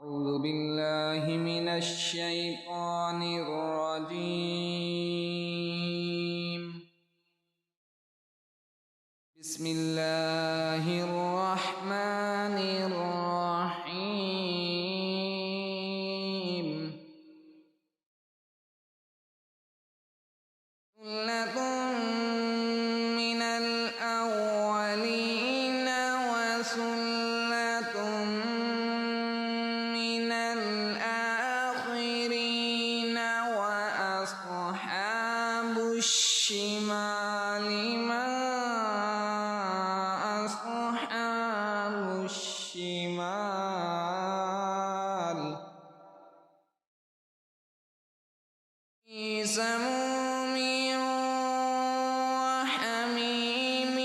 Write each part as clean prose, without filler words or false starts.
أعوذ بالله من الشيطان الرجيم. بسم الله الرحمن الرحيم. ثلة من الأولين وثلة من الآخرين وأصحاب الشمال ما أصحاب الشمال في سموم وحميم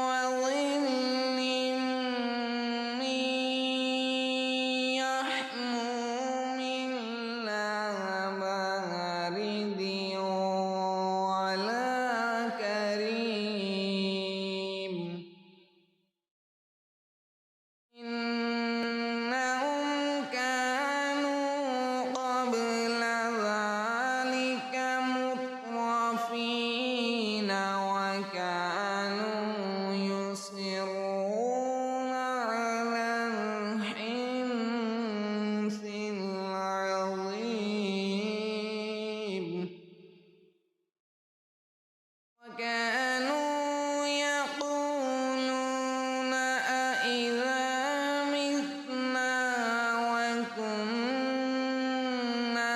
وظل من يحموم لا بارد ولا كريم إنهم كانوا قبل ذلك مترفين وكانوا يصرون على الحنث العظيم وكانوا يقولون أإذا متنا وكنا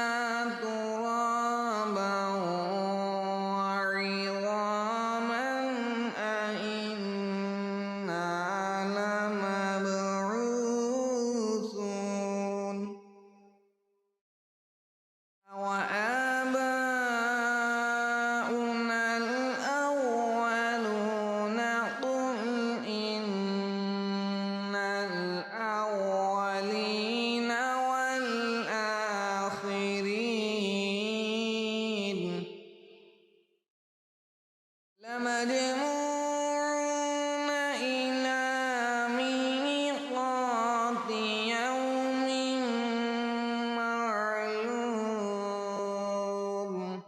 ترابا وعظاما أإنا لمبعوثون وآباؤنا الأولون قل إن الأولين والآخرين لمجموعون إلى ميقات يوم معلوم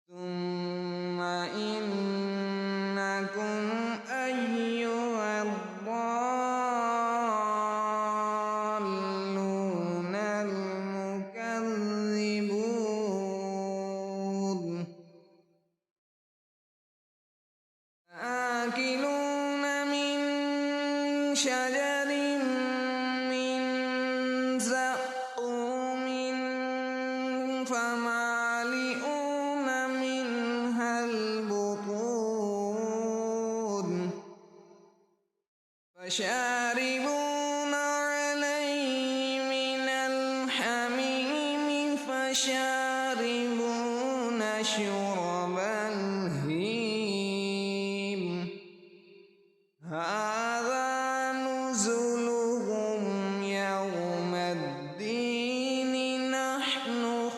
ثم إنكم أيها الضالون المكذبون آكلون من شجر من زقوم فمالئون منها البطون فشاربون عليه من الحميم فشاربون شرب الهيم هذا نزلهم يوم الدين نحن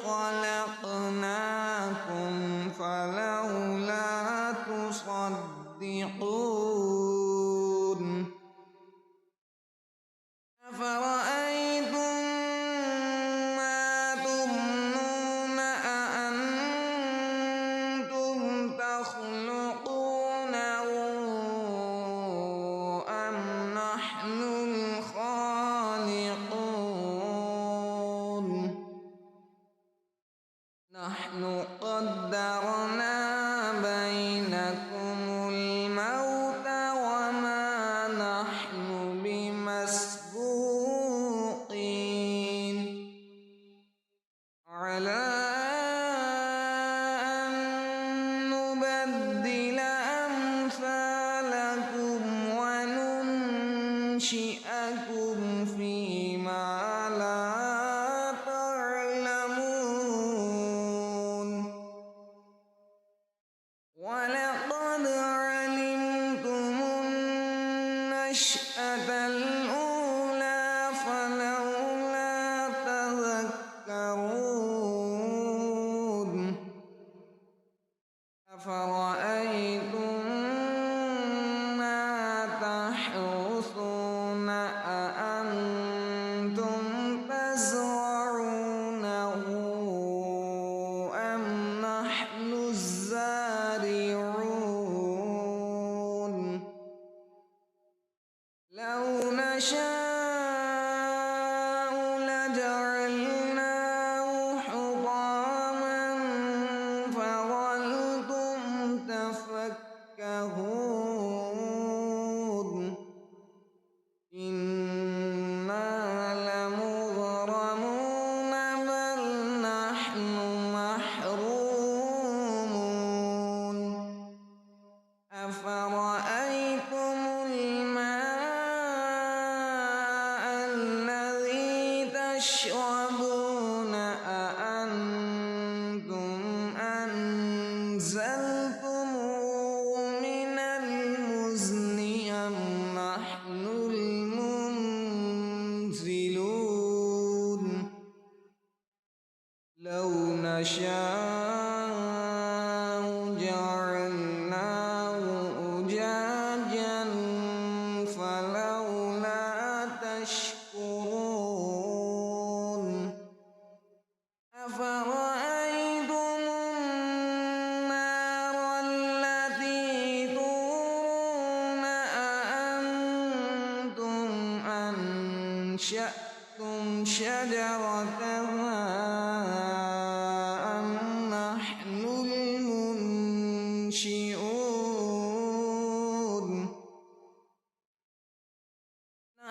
خلقناكم فلولا تصدقون أفرأيتم ما تمنون أأنتم تخلقونه أم نحن الخالقون نحن قدرنا بينكم الموت وما نحن بمسبوقين على أن نبدل أمثالكم وننشئكم فيما لا تعلمون ولقد علمتم النشأة الأولى فلولا تذكرون أفرأيتم ما تحرثون أأنتم لو نشاء لجعلناه حطاما فظلتم تفكهون إنا لمغرمون بل نحن محرومون أفرأيتم الماء الذي تشربون أأنتم أنزلتموه من المزن أم نحن المنزلون لو نشاء جعلناه أجاجا فلولا تشكرون أفرأيتم النار التي تورون أأنتم أنشأتم شجرتها أم نحن المنشئون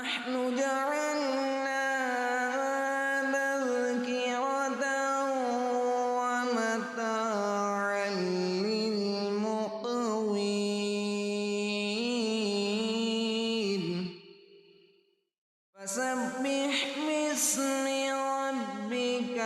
نحن جعلناها تذكرة ومتاعا للمقوين فسبح باسم ربك